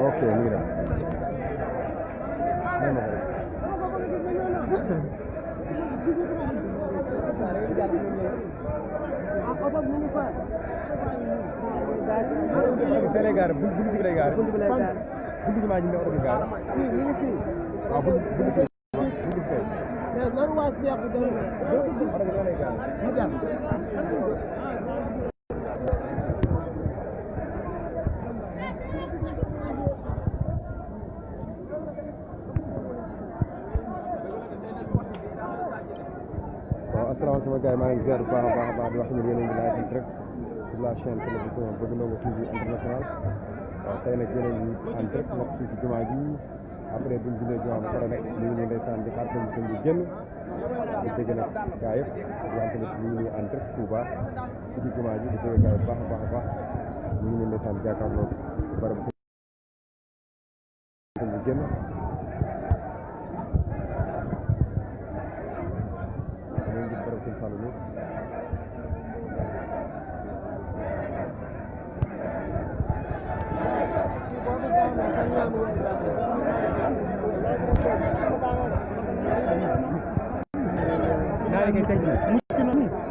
ok mu ngi dem fele gaar buntu bi lay gaar buntu bi maa ngi oto bi gaar waaw buntu loolu waa Cheikh bi asalaamaaleykum sama gars yi maa ngi ziar bu baax a baax di wax ni yéen a ngi live en direct sur la chaîne télévision Bëgg Ndongo TV international waaw tey nag yéen a ngi en direct nag fii si jumaa ji après buñ jullee jumaa ba pare nag ñu ngi ndeysaan di xaar seen bi génn di dégg nag gars yëpp di wax tamit ñu ngi en direct Touba fii si jumaa ji di dégg gars yi baax a baax ñu ngi ndeysaan jàkkaarloo barab seen bi génn naari ngay teg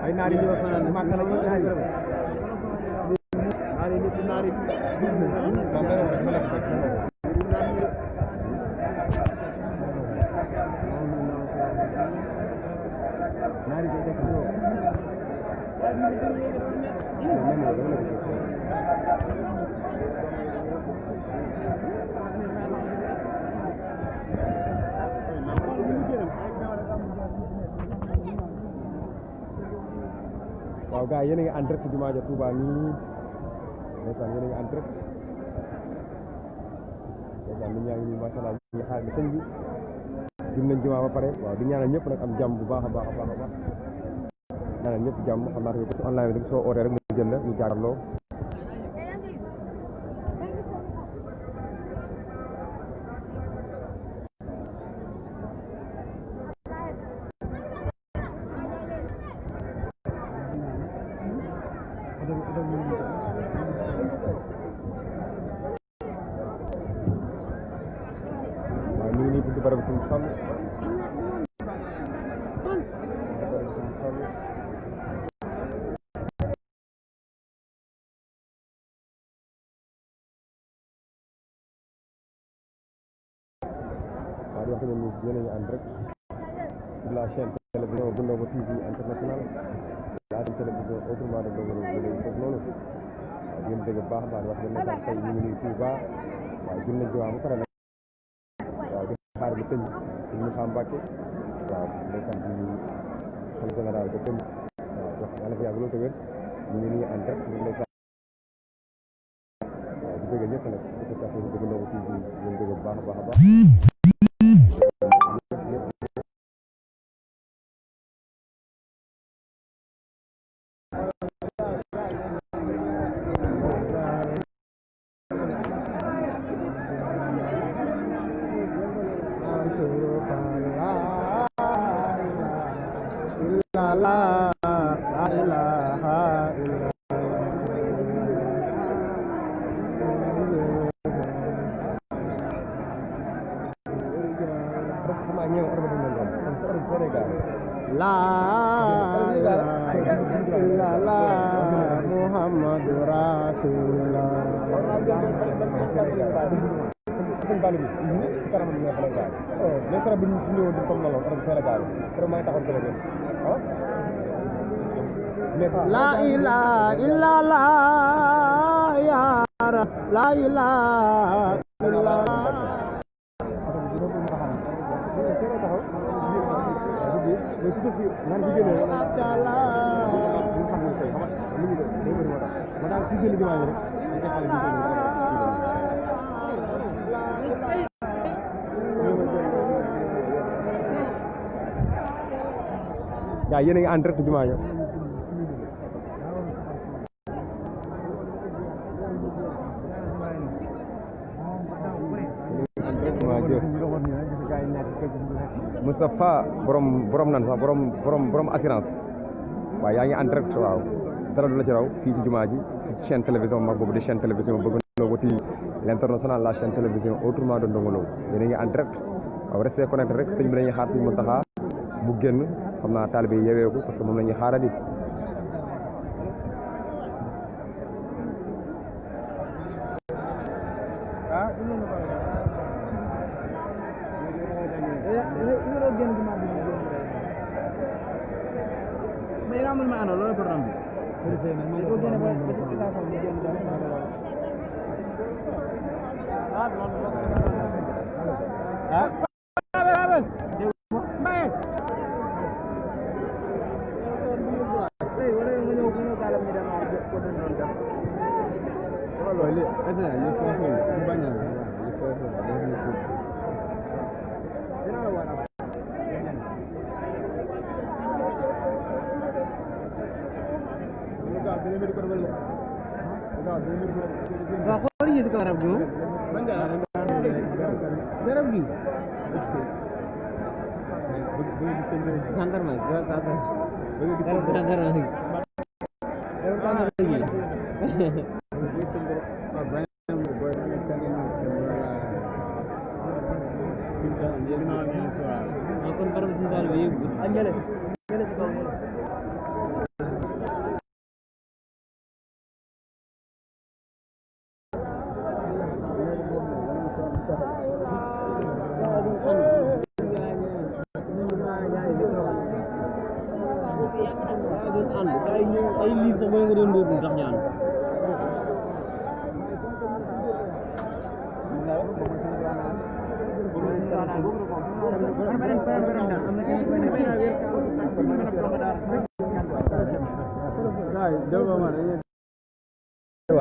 ay naari ñu wax naan makka la naari nit naari naari ngay teg waaw gars yéen a ngi en direct jumaa ja Touba nii ndeysaan yéen a ngi en direct ndeysaan nit ñaa ngi nii macha allah ñu ngi xaar sëñ bi jur nañ jumaa ba pare waaw di ñaanal ñëpp nag am jàmm bu baax a baax ñaanal ñëpp jàmm xam naa ko online bi soo ootee rek mu jël la ñu jàkkaarloo waaw ñu ngi nii buntu barab suñu xam waaw di wax ne ni yéen a ngi en direct sur la chaîne télévision Bëgg Ndongo TV international la télévision autrement de Ndongo foofu noonu waaw di leen dégg bu baax a baax di wax ne nag tey ñu ngi nii Touba waaw jur nañ jumaa ba pare nag waaw di xaar bi sëñ Moussa Mbacké waaw ndeysaan di xalifa général de Kër waaw wax yàlla fi yàgg loolu te wér ñu ngi nii en direct ñu ngi ndeysaan waaw di bëgg ñëpp nag di ko taxee Bëgg Ndongo TV ñu dégg bu baax a baax a baax Muhammadu Rasulullah sëñ Balla bi ci kanam ñu fa la gaay mais kara bu ñu ñëwoon di comme naloon arab fa la gaay kara may taxaw ko la la ilaha illa la ya la ilaha illa yaa yéen a ngi en direct jumaa ja Moustapha borom nan sax borom assurance waaw yaa ngi en direct waaw dara du la ci raw fii ci jumaa ji chaîne télévision mag boobu di chaîne télévision Bëgg Ndongo TV l'international la chaîne télévision autrement de Ndongo Lo yéen a ngi en direct waaw restez connecté rek sëñ bi la ñuy xaar sëñ Mountakha bu génn xam naa taalibe yi yeweeku parce que moom la ñuy xaarandi.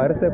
Restez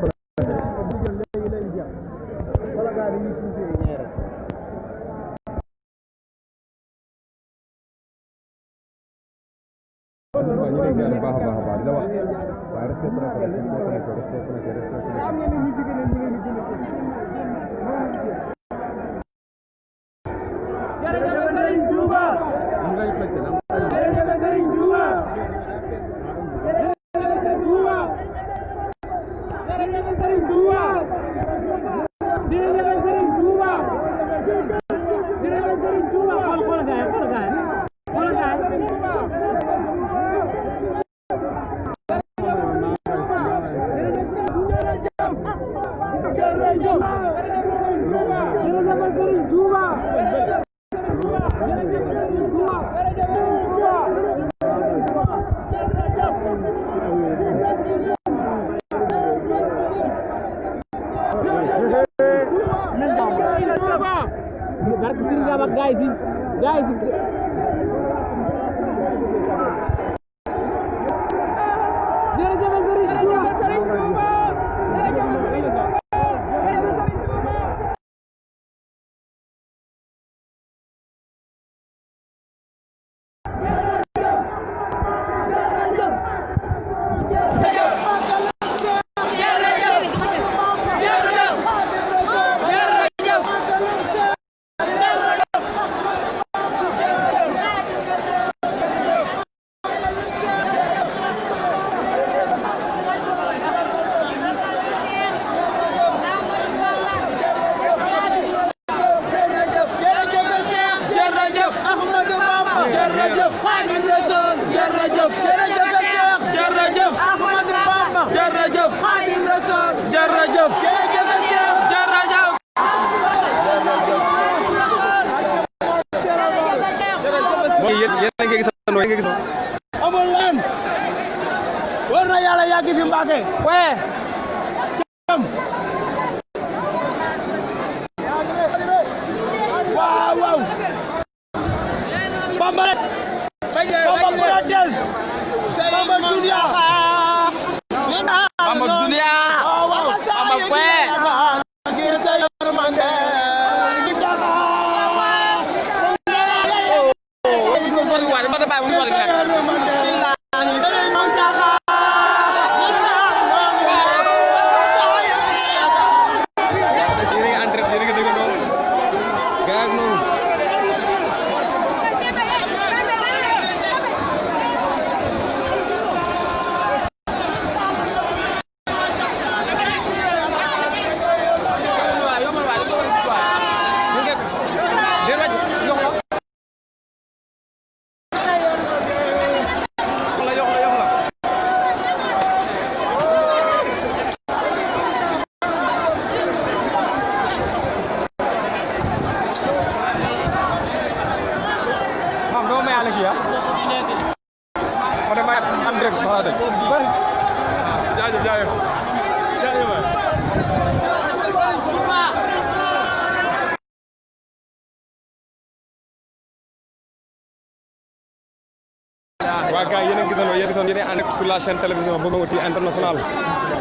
waaw gars yi yéen a gisandoo yéen a ànd ak sur la chaîne télévision Bamba TV international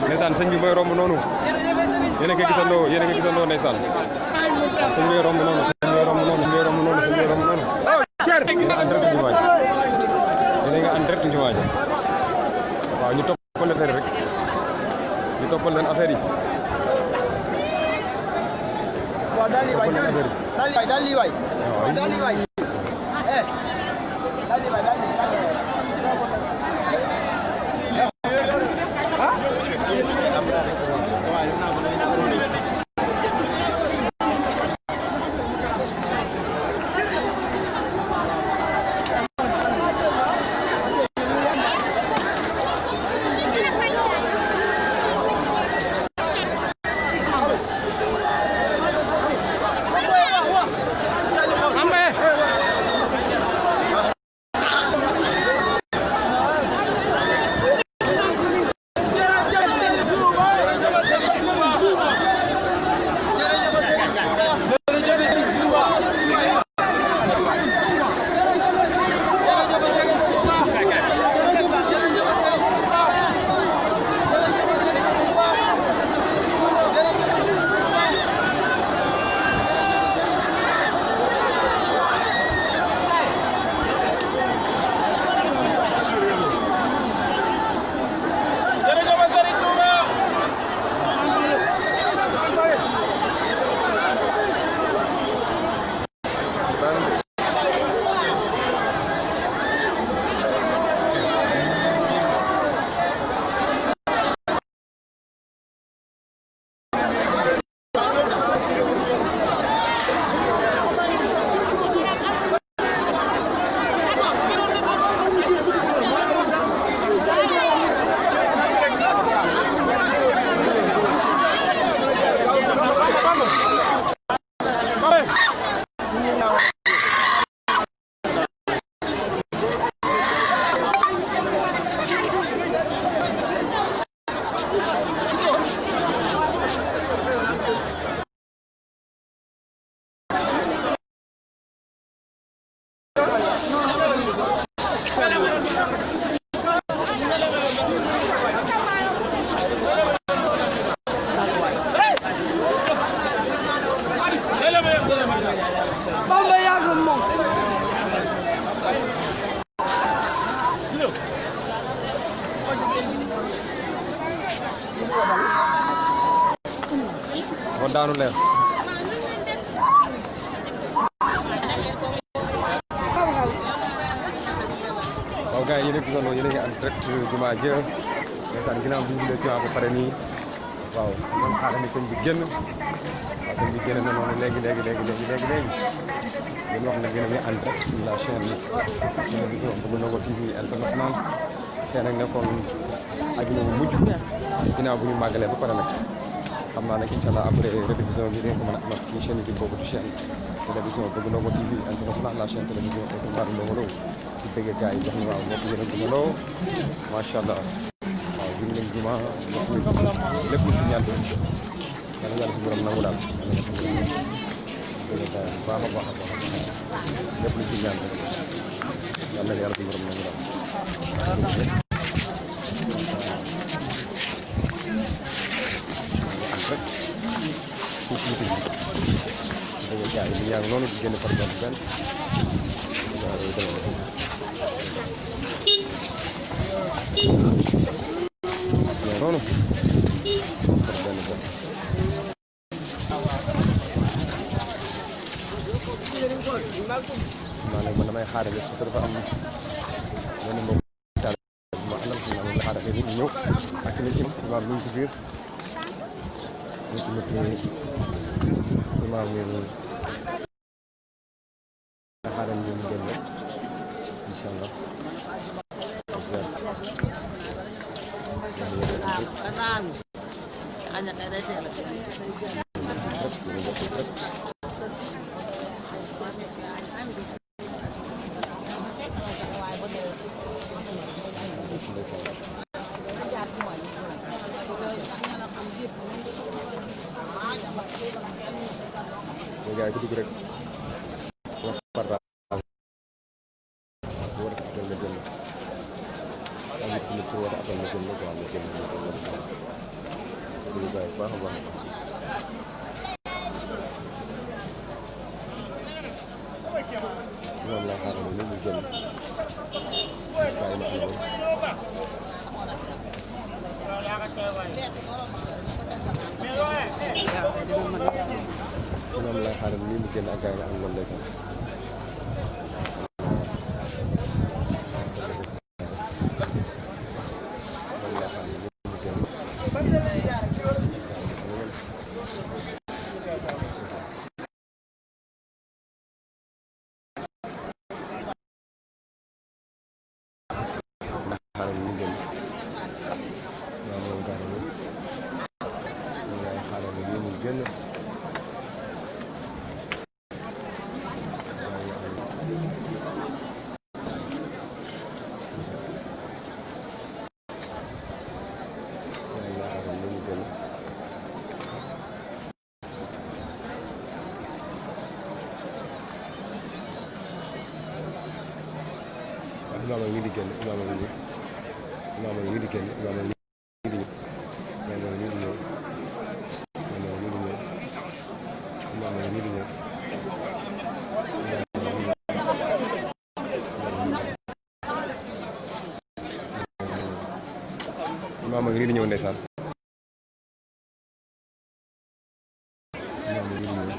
ndeysaan sëñ bi mooy romb noonu yéen a ko gisandoo ndeysaan sëñ bi romb noonu sëñ bi romb noonu sëñ bi romb noonu sëñ bi romb noonu yéen a ànd rek ñu waaj yéen a ànd rek ñu waaj waaw ñu toppal leen rek ñu toppal leen affaire yi waaw daal di waay daal di waay daal di waay kon daanu leen waaw gars yi yéen a gisandoo yéen a ngi en direct jumaa ja ndeysaan ginnaaw bi ñu julee jumaa ba pare nii waaw man xaaral ni sëñ bi génn waaw sëñ bi génn na noonu léegi yéen wax na gën a ngi en direct sur la chaîne télévision Bamba Ndongo TV international tey nag nekkoon ajuma bu mujj ginnaaw bu ñu màggalee ba pare nag xam naa nag incha allah après rediffusion bi dinañ ko mën a amat ci chaîne YouTube boobu di chaîne télévision Bamba Ndongo TV international la chaîne télévision Bamba Ndongo Lo ci bëgg gars yi jox ñu waaw mbokk yéen a gënaloo macha allah waaw jur nañ juma lépp lu ci ñaan yàlla yàlla si borom nangu daal bëgg gars yi baax a baax a baax lépp lu ci ñaan yàlla yàlla si borom nangu daal gars yi yaa ngi noonu di génn par benn benn noonu par benn benn maa nag man damay xaarale parce que dafa am benn mbokk daal ma àndal xam naa moom la xaarale nit ñi ñëw ak nit ñi imaam ñu ngi ci biir ñu tamit imaam yi xaaral ñu génn incha allah gars yi ku dugg rek wax partage boo def nga jël lay xaaral ni mu génn kaay ma am moom lay xaaral ni mu génn ak gaay nga am loolu lay sax imaam ngi di génn imaam ngi di génn imaam ngi di ñëw imaam ngi di ñëw imaam ngi di ñëw imaam ngi di ñëw ndeysaan imaam ngi di ñëw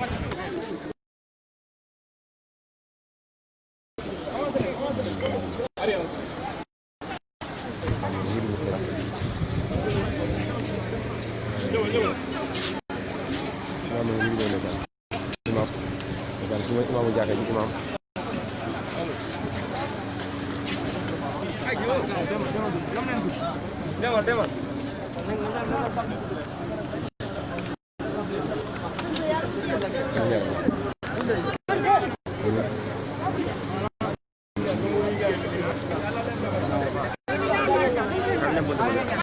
imaamu jàkka ji imaam demal